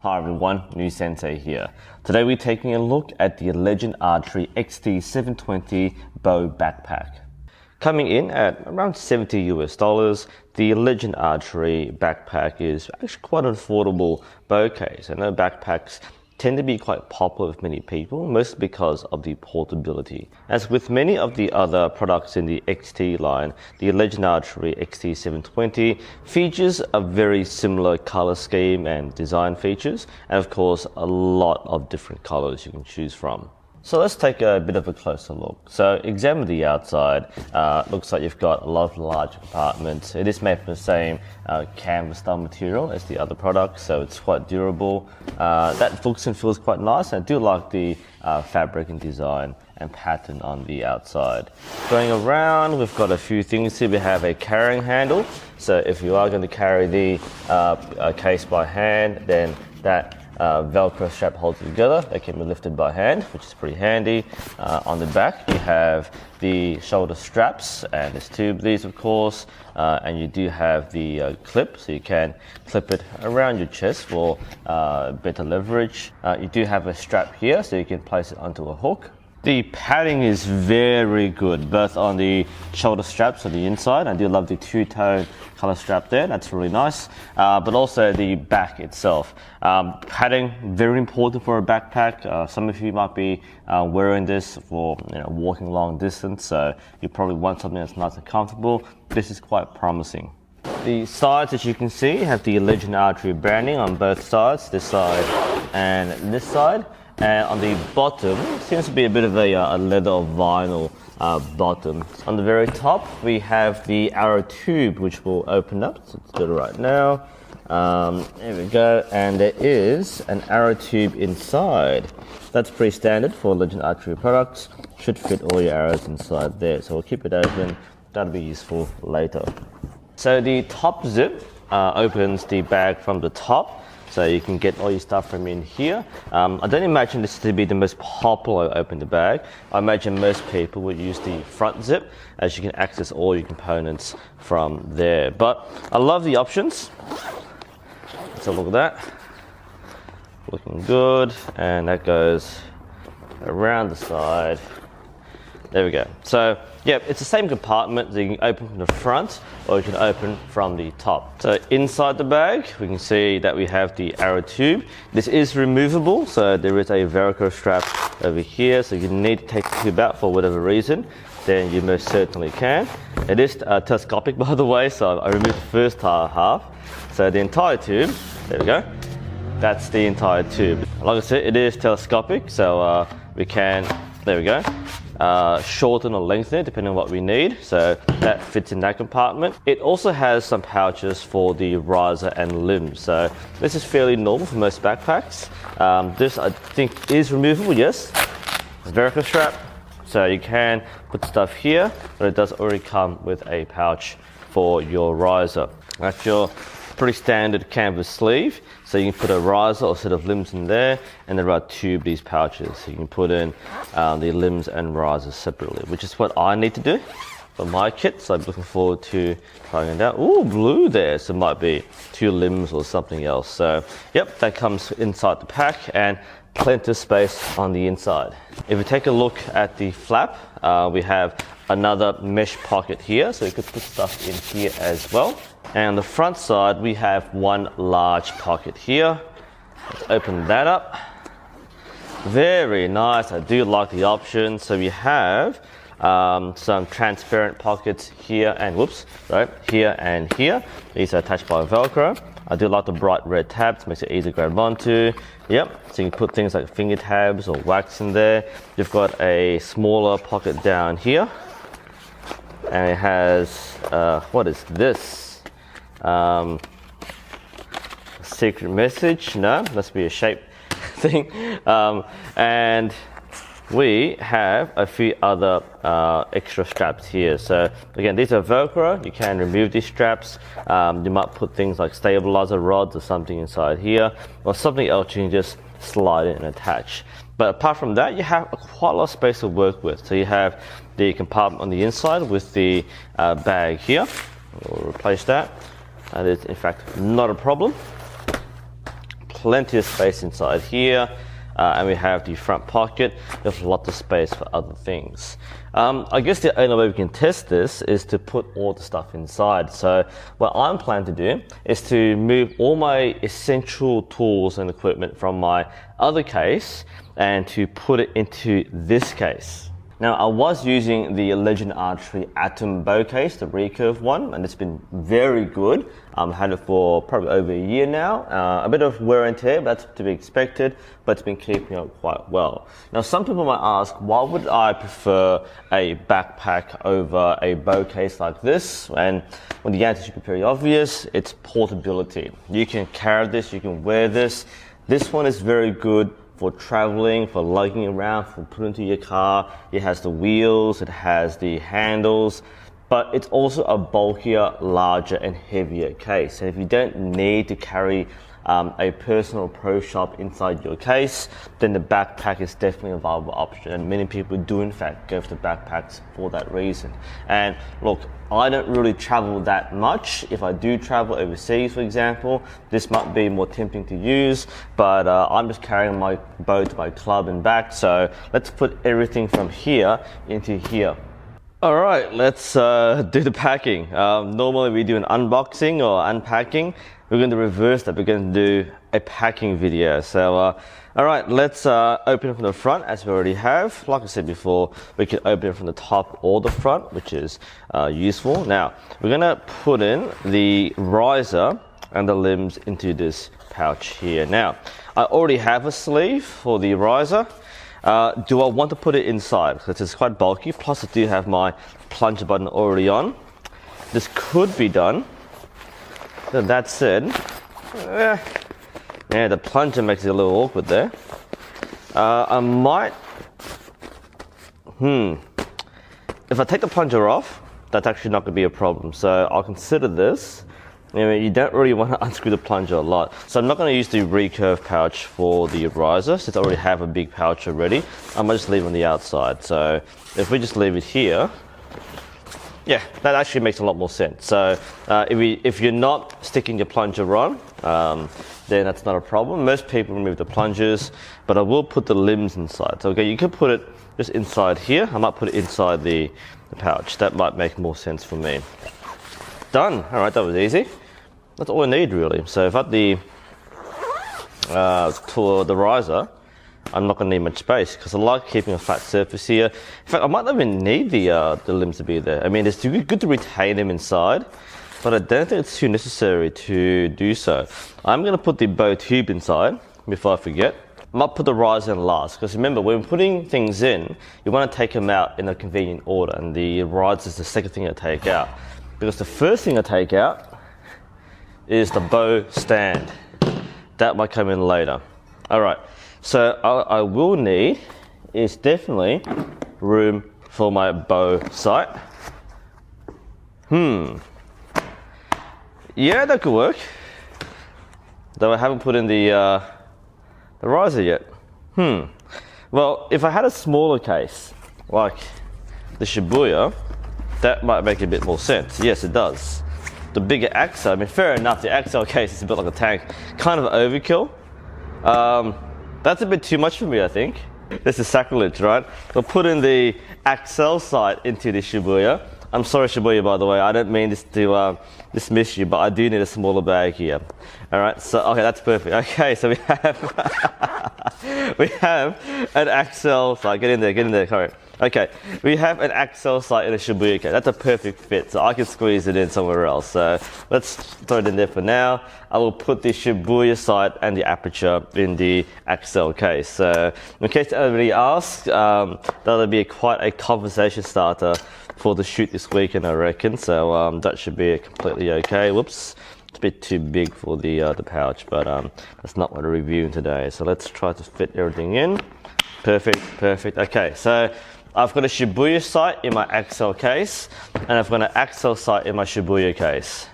Hi everyone, NUSensei here. Today we're taking a look at the Legend Archery XT-720 bow backpack. Coming in at around $70 US, the Legend Archery backpack is actually quite an affordable bow case. I know backpacks tend to be quite popular with many people, mostly because of the portability. As with many of the other products in the XT line, the Legend Archery XT-720 features a very similar color scheme and design features, and of course a lot of different colors you can choose from. So let's take a bit of a closer look. So examine the outside. Looks like you've got a lot of large compartments. It is made from the same canvas style material as the other products, so it's quite durable. That looks and feels quite nice. I do like the fabric and design and pattern on the outside. Going around, we've got a few things here. We have a carrying handle. So if you are going to carry the case by hand, then that Velcro strap holds it together. They can be lifted by hand, which is pretty handy. On the back, you have the shoulder straps, and there's two of these, of course. And you do have the clip, so you can clip it around your chest for better leverage. You do have a strap here, so you can place it onto a hook. The padding is very good, both on the shoulder straps on the inside. I do love the two-tone color strap there, that's really nice. But also the back itself. Padding, very important for a backpack. Some of you might be wearing this for walking long distance, so you probably want something that's nice and comfortable. This is quite promising. The sides, as you can see, have the Legend Archery branding on both sides, this side and this side. And on the bottom, seems to be a bit of a leather or vinyl bottom. On the very top, we have the arrow tube, which will open up. So let's do it right now. There we go. And there is an arrow tube inside. That's pretty standard for Legend Archery products. Should fit all your arrows inside there. So we'll keep it open. That'll be useful later. So the top zip opens the bag from the top. So you can get all your stuff from in here. I don't imagine this to be the most popular open the bag. I imagine most people would use the front zip, as you can access all your components from there. But I love the options. Let's have a look at that. Looking good. And that goes around the side. There we go. So, yeah, it's the same compartment that you can open from the front or you can open from the top. So inside the bag, we can see that we have the arrow tube. This is removable, so there is a Velcro strap over here. So if you need to take the tube out for whatever reason, then you most certainly can. It is telescopic, by the way, so I removed the first half. So the entire tube, there we go. That's the entire tube. Like I said, it is telescopic, so we can, there we go. Shorten or lengthen it depending on what we need, so that fits in that compartment. It also has some pouches for the riser and limbs, so this is fairly normal for most backpacks. This I think is removable, yes. It's a Velcro strap, so you can put stuff here, but it does already come with a pouch for your riser. That's your pretty standard canvas sleeve, so you can put a riser or set of limbs in there, and there are two of these pouches, so you can put in the limbs and risers separately, which is what I need to do for my kit, so I'm looking forward to trying it out. Ooh, blue there, so it might be two limbs or something else. So yep, that comes inside the pack, and plenty of space on the inside. If we take a look at the flap, we have another mesh pocket here, so you could put stuff in here as well. And on the front side, we have one large pocket here. Let's open that up. Very nice. I do like the option. So we have some transparent pockets here and here and here. These are attached by Velcro. I do like the bright red tabs, makes it easy to grab onto. Yep, so you can put things like finger tabs or wax in there. You've got a smaller pocket down here. And it has, what is this? Secret message? No, must be a shape thing. And we have a few other extra straps here. So again, these are Velcro. You can remove these straps. You might put things like stabilizer rods or something inside here, or something else you can just slide it and attach. But apart from that, you have quite a lot of space to work with. So you have the compartment on the inside with the bag here. We'll replace that. That is in fact not a problem. plenty of space inside here. And we have the front pocket. There's lots of space for other things. I guess the only way we can test this is to put all the stuff inside. So what I'm planning to do is to move all my essential tools and equipment from my other case and to put it into this case. Now, I was using the Legend Archery Atom bow case, the recurve one, and it's been very good. I've had it for probably over a year now. A bit of wear and tear, but that's to be expected, but it's been keeping up quite well. Now, some people might ask, why would I prefer a backpack over a bow case like this? And well, the answer should be pretty obvious. It's portability. You can carry this, you can wear this. This one is very good for traveling, for lugging around, for putting into your car. It has the wheels, it has the handles, but it's also a bulkier, larger and heavier case. And if you don't need to carry a personal pro shop inside your case, then the backpack is definitely a viable option. And many people do in fact go for the backpacks for that reason. And look, I don't really travel that much. If I do travel overseas, for example, this might be more tempting to use, but I'm just carrying my bow to my club and back. So let's put everything from here into here. All right, let's do the packing. Normally we do an unboxing or unpacking. We're going to reverse that. We're going to do a packing video. So, all right, let's open it from the front as we already have. Like I said before, we can open it from the top or the front, which is useful. Now, we're going to put in the riser and the limbs into this pouch here. Now, I already have a sleeve for the riser. Do I want to put it inside? Because it's quite bulky. Plus, I do have my plunger button already on. This could be done. That said, yeah, the plunger makes it a little awkward there. I might, if I take the plunger off, that's actually not going to be a problem. So I'll consider this. I mean, you don't really want to unscrew the plunger a lot. So I'm not going to use the recurve pouch for the riser, since I already have a big pouch already. I might just leave it on the outside. So if we just leave it here, yeah, that actually makes a lot more sense. So if you're not sticking your plunger on, then that's not a problem. Most people remove the plungers, but I will put the limbs inside. So okay, you could put it just inside here. I might put it inside the pouch. That might make more sense for me. Done. All right, that was easy. That's all I need really. So if I had the riser, I'm not going to need much space because I like keeping a flat surface here. In fact, I might not even need the limbs to be there. I mean, it's good to retain them inside, but I don't think it's too necessary to do so. I'm going to put the bow tube inside before I forget. I might put the riser in last because remember, when putting things in, you want to take them out in a convenient order, and the riser is the second thing I take out. Because the first thing I take out is the bow stand. That might come in later. All right. So I will need is definitely room for my bow sight. Yeah, that could work. Though I haven't put in the riser yet. Well, if I had a smaller case, like the Shibuya, that might make a bit more sense. Yes, it does. The bigger Axel, I mean, fair enough, the Axel case is a bit like a tank. Kind of overkill. That's a bit too much for me, I think. This is sacrilege, right? We'll put in the Axel sight into the Shibuya. I'm sorry, Shibuya, by the way. I don't mean this to dismiss you, but I do need a smaller bag here. All right, so, okay, that's perfect. Okay, so we have, we have an Axel sight. Get in there, sorry. Okay, we have an Axel sight in a Shibuya case. That's a perfect fit, so I can squeeze it in somewhere else. So let's throw it in there for now. I will put the Shibuya sight and the aperture in the Axel case. So in case anybody asks, that'll be quite a conversation starter for the shoot this weekend, I reckon. So that should be completely okay. Whoops, it's a bit too big for the pouch, but that's not what we're reviewing today. So let's try to fit everything in. Perfect. Okay, so I've got a Shibuya sight in my Axel case, and I've got an Axel sight in my Shibuya case.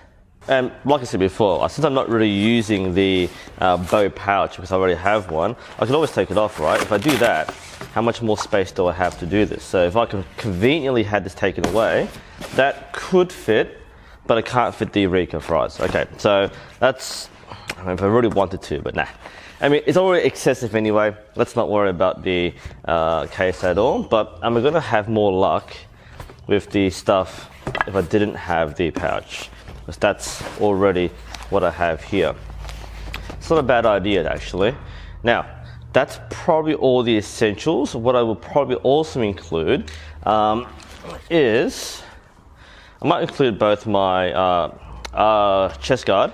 And like I said before, since I'm not really using the bow pouch because I already have one, I can always take it off, right? If I do that, how much more space do I have to do this? So if I can conveniently have this taken away, that could fit, but I can't fit the recurve riser. Okay, so that's if I really wanted to, but nah. I mean, it's already excessive anyway. Let's not worry about the case at all. But I'm gonna have more luck with the stuff if I didn't have the pouch, because that's already what I have here. It's not a bad idea actually. Now, that's probably all the essentials. What I will probably also include is, I might include both my chest guard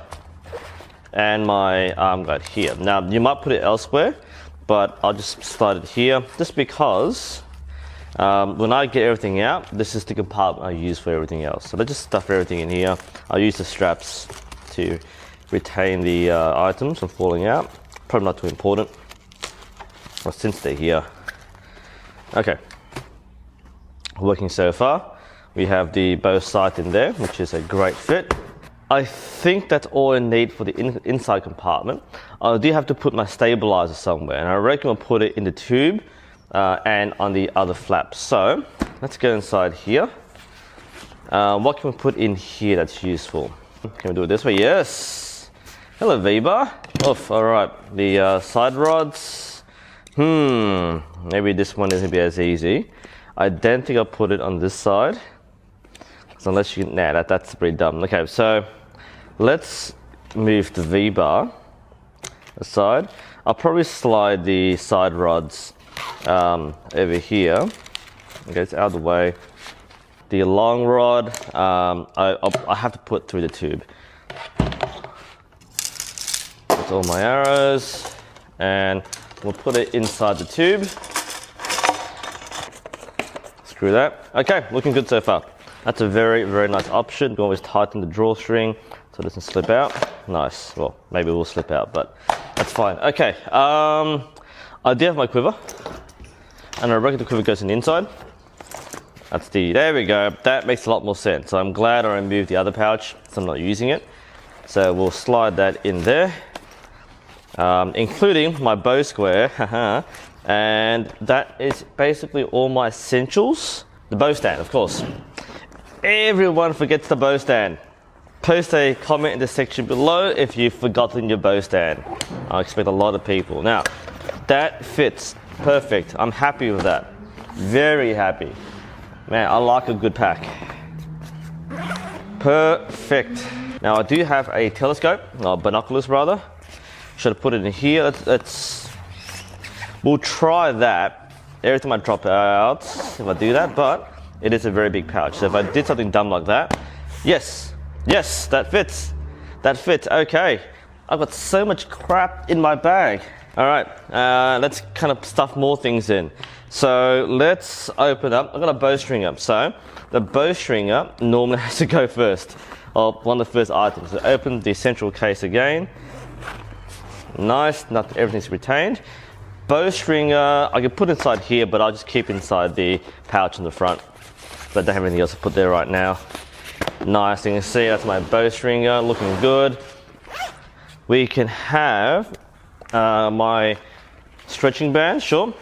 and my arm guard here. Now, you might put it elsewhere, but I'll just slide it here, just because when I get everything out, this is the compartment I use for everything else. So let's just stuff everything in here. I'll use the straps to retain the items from falling out. Probably not too important, well, since they're here. Okay, working so far. We have the bow sight in there, which is a great fit. I think that's all I need for the inside compartment. I do have to put my stabilizer somewhere, and I reckon I'll put it in the tube and on the other flap. So let's go inside here. What can we put in here that's useful? Can we do it this way? Yes. Hello, V-bar. Oof, all right. The side rods. Maybe this one isn't be as easy. I don't think I'll put it on this side. So unless you, nah, that's pretty dumb. Okay, so let's move the V-bar aside. I'll probably slide the side rods over here. Okay, it's out of the way. The long rod, I have to put through the tube. That's all my arrows, and we'll put it inside the tube. Screw that. Okay, looking good so far. That's a very, very nice option. You can always tighten the drawstring so it doesn't slip out. Nice. Well, maybe it will slip out, but that's fine. Okay, I do have my quiver, and I reckon the quiver goes in the inside. That's there we go. That makes a lot more sense. So I'm glad I removed the other pouch, so I'm not using it. So we'll slide that in there, including my bow square, and that is basically all my essentials. The bow stand, of course. Everyone forgets the bow stand. Post a comment in the section below if you've forgotten your bow stand. I expect a lot of people. Now, that fits perfect. I'm happy with that. Very happy. Man, I like a good pack. Perfect. Now, I do have a telescope, or binoculars rather. Should have put it in here. We'll try that every time I drop out, if I do that, but it is a very big pouch. So if I did something dumb like that, yes, that fits. That fits, okay. I've got so much crap in my bag. All right, let's kind of stuff more things in. So let's open up. I've got a bowstring up. So the bowstring up normally has to go first, or one of the first items. So open the central case again. Nice, not everything's retained. Bowstring, I can put inside here, but I'll just keep inside the pouch in the front. But I don't have anything else to put there right now. Nice, you can see that's my bowstring looking good. We can have my stretching band, sure.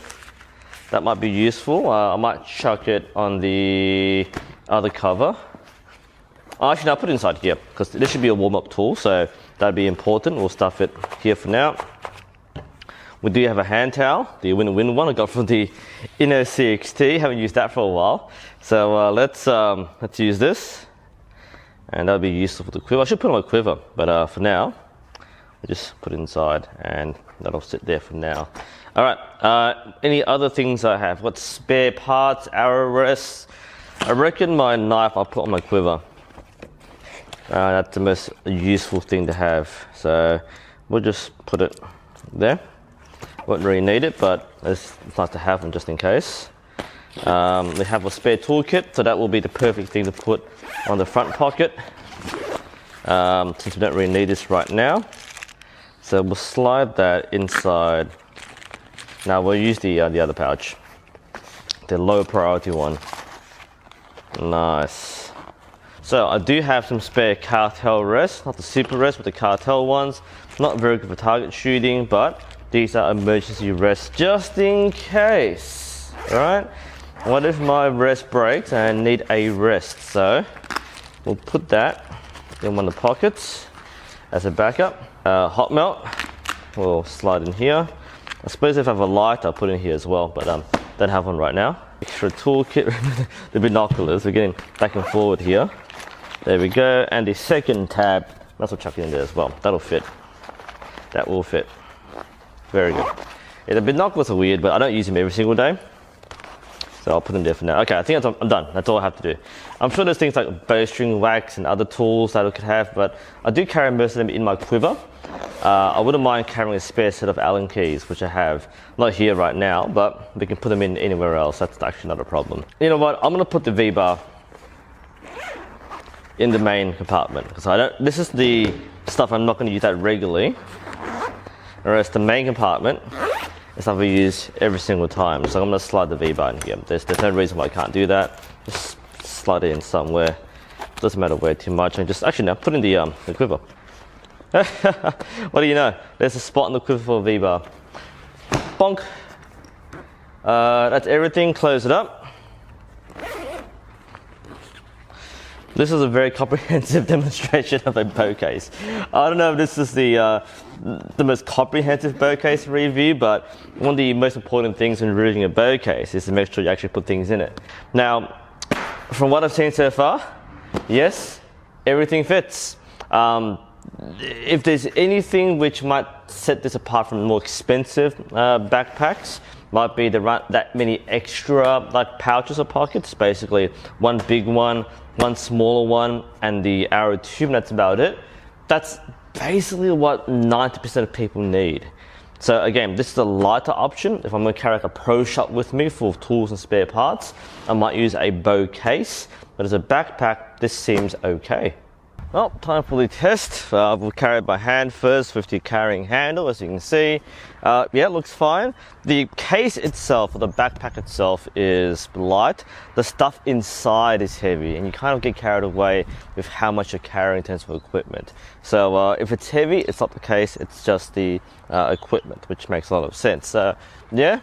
That might be useful. I might chuck it on the other cover. Actually, no, I'll put it inside here, because this should be a warm-up tool, so that'd be important. We'll stuff it here for now. We do have a hand towel, the win-win one I got from the NUSensei XT. Haven't used that for a while. So let's use this, and that'll be useful for the quiver. I should put it on my quiver, but for now, we just put it inside, and that'll sit there for now. All right, any other things I have? What spare parts, arrow rests? I reckon my knife I'll put on my quiver. That's the most useful thing to have. So we'll just put it there. Won't really need it, but it's nice to have them just in case. We have a spare toolkit, so that will be the perfect thing to put on the front pocket, since we don't really need this right now. So we'll slide that inside. Now we'll use the other pouch, the low priority one. Nice. So I do have some spare cartel rests, not the super rests, but the cartel ones. Not very good for target shooting, but these are emergency rests just in case. Alright? What if my rest breaks and I need a rest? So we'll put that in one of the pockets as a backup. hot melt will slide in here. I suppose if I have a light, I'll put it in here as well, but don't have one right now. Extra toolkit, the binoculars, we're getting back and forward here. There we go, and the second tab, might as well chuck it in there as well. That'll fit. That will fit. Very good. Yeah, the binoculars are weird, but I don't use them every single day. So I'll put them there for now. Okay, I think I'm done. That's all I have to do. I'm sure there's things like bowstring wax and other tools that I could have, but I do carry most of them in my quiver. I wouldn't mind carrying a spare set of Allen keys, which I have. Not here right now, but we can put them in anywhere else. That's actually not a problem. You know what? I'm gonna put the V-bar in the main compartment because this is the stuff I'm not gonna use that regularly. Whereas the main compartment is something we use every single time. So I'm gonna slide the V-bar in here. There's no reason why I can't do that. Just slide it in somewhere. Doesn't matter where too much. And just actually now put in the quiver. What do you know? There's a spot in the quiver for a V-bar. Bonk. That's everything. Close it up. This is a very comprehensive demonstration of a bow case. I don't know if this is the most comprehensive bow case review, but one of the most important things when reviewing a bow case is to make sure you actually put things in it. Now, from what I've seen so far, yes, everything fits. If there's anything which might set this apart from more expensive backpacks, might be that many extra like pouches or pockets, basically one big one smaller one, and the arrow tube, and that's about it. That's basically what 90% of people need. So again, this is a lighter option. If I'm going to carry like a pro shop with me full of tools and spare parts, I might use a bow case, but as a backpack, this seems okay. Well, time for the test. We'll carry it by hand first with the carrying handle, as you can see. Yeah, it looks fine. The case itself, or the backpack itself, is light. The stuff inside is heavy, and you kind of get carried away with how much you're carrying in terms of equipment. So if it's heavy, it's not the case, it's just the equipment, which makes a lot of sense. So yeah,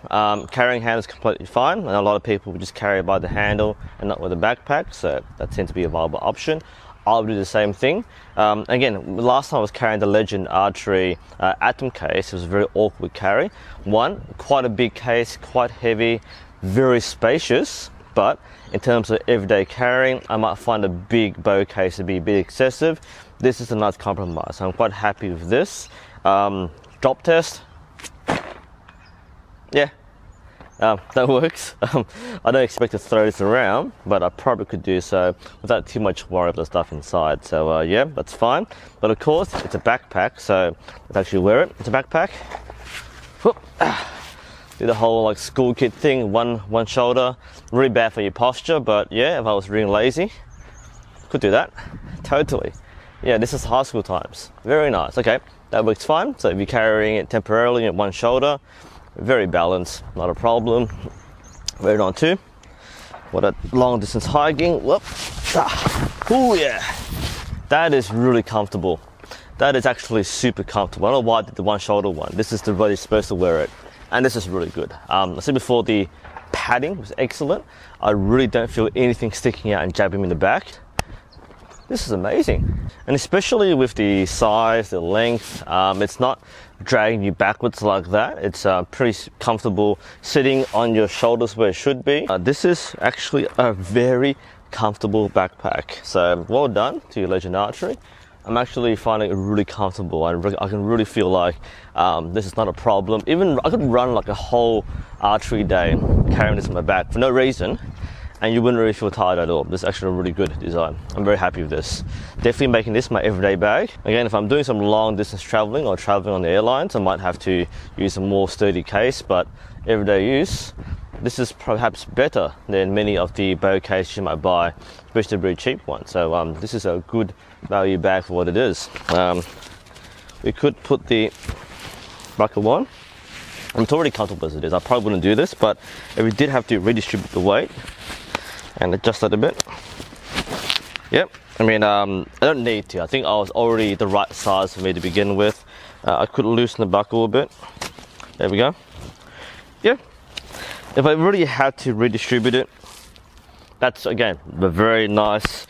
carrying handle is completely fine, and a lot of people will just carry it by the handle and not with a backpack, so that tends to be a viable option. I'll do the same thing. Again, last time I was carrying the Legend Archery Atom case. It was a very awkward carry. One, quite a big case, quite heavy, very spacious, but in terms of everyday carrying, I might find a big bow case to be a bit excessive. This is a nice compromise. I'm quite happy with this. Drop test. Yeah. That works. I don't expect to throw this around, but I probably could do so without too much worry of the stuff inside. So yeah, that's fine. But of course, it's a backpack, so let's actually wear it. It's a backpack. Whoop. Do the whole like school kid thing, one shoulder. Really bad for your posture, but yeah, if I was really lazy, could do that. Totally. Yeah, this is high school times. Very nice. Okay, that works fine. So if you're carrying it temporarily at one shoulder, very balanced, not a problem. Wear it on too. What a long distance hiking. Whoop. Oh yeah. That is really comfortable. That is actually super comfortable. I don't know why I did the one shoulder one. This is the way you're supposed to wear it. And this is really good. I said before, the padding was excellent. I really don't feel anything sticking out and jabbing me in the back. This is amazing. And especially with the size, the length, it's not dragging you backwards like that. It's pretty comfortable sitting on your shoulders where it should be. This is actually a very comfortable backpack. So well done to your Legend Archery. I'm actually finding it really comfortable. I can really feel like this is not a problem. Even I could run like a whole archery day carrying this on my back for no reason, and you wouldn't really feel tired at all. This is actually a really good design. I'm very happy with this. Definitely making this my everyday bag. Again, if I'm doing some long distance traveling or traveling on the airlines, I might have to use a more sturdy case, but everyday use, this is perhaps better than many of the bow cases you might buy, especially the very cheap ones. So this is a good value bag for what it is. We could put the buckle on. It's already comfortable as it is. I probably wouldn't do this, but if we did have to redistribute the weight and adjust that a bit. Yep, I mean, I don't need to. I think I was already the right size for me to begin with. I could loosen the buckle a bit. There we go. Yeah, if I really had to redistribute it, that's again a very nice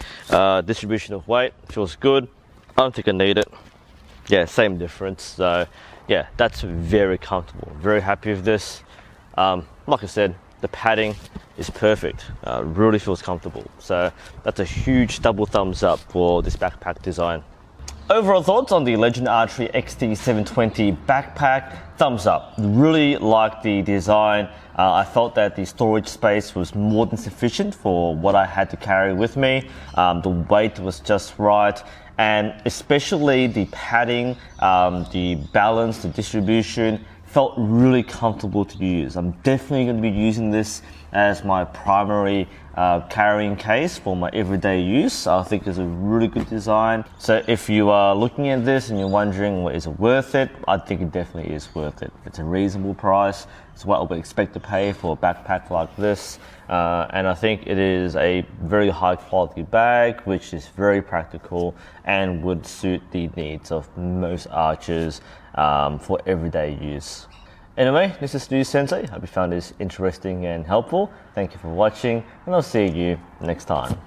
distribution of weight. Feels good. I don't think I need it. Yeah, same difference. So yeah, that's very comfortable. Very happy with this. Like I said, the padding is perfect. Really feels comfortable. So that's a huge double thumbs up for this backpack design. Overall thoughts on the Legend Archery XT-720 backpack, thumbs up. Really like the design. I felt that the storage space was more than sufficient for what I had to carry with me. The weight was just right, and especially the padding, the balance, the distribution, felt really comfortable to use. I'm definitely going to be using this as my primary carrying case for my everyday use. I think it's a really good design. So if you are looking at this and you're wondering, well, is it worth it? I think it definitely is worth it. It's a reasonable price. It's what I would expect to pay for a backpack like this. And I think it is a very high quality bag, which is very practical and would suit the needs of most archers for everyday use. Anyway, this is NUSensei. Hope you found this interesting and helpful. Thank you for watching, and I'll see you next time.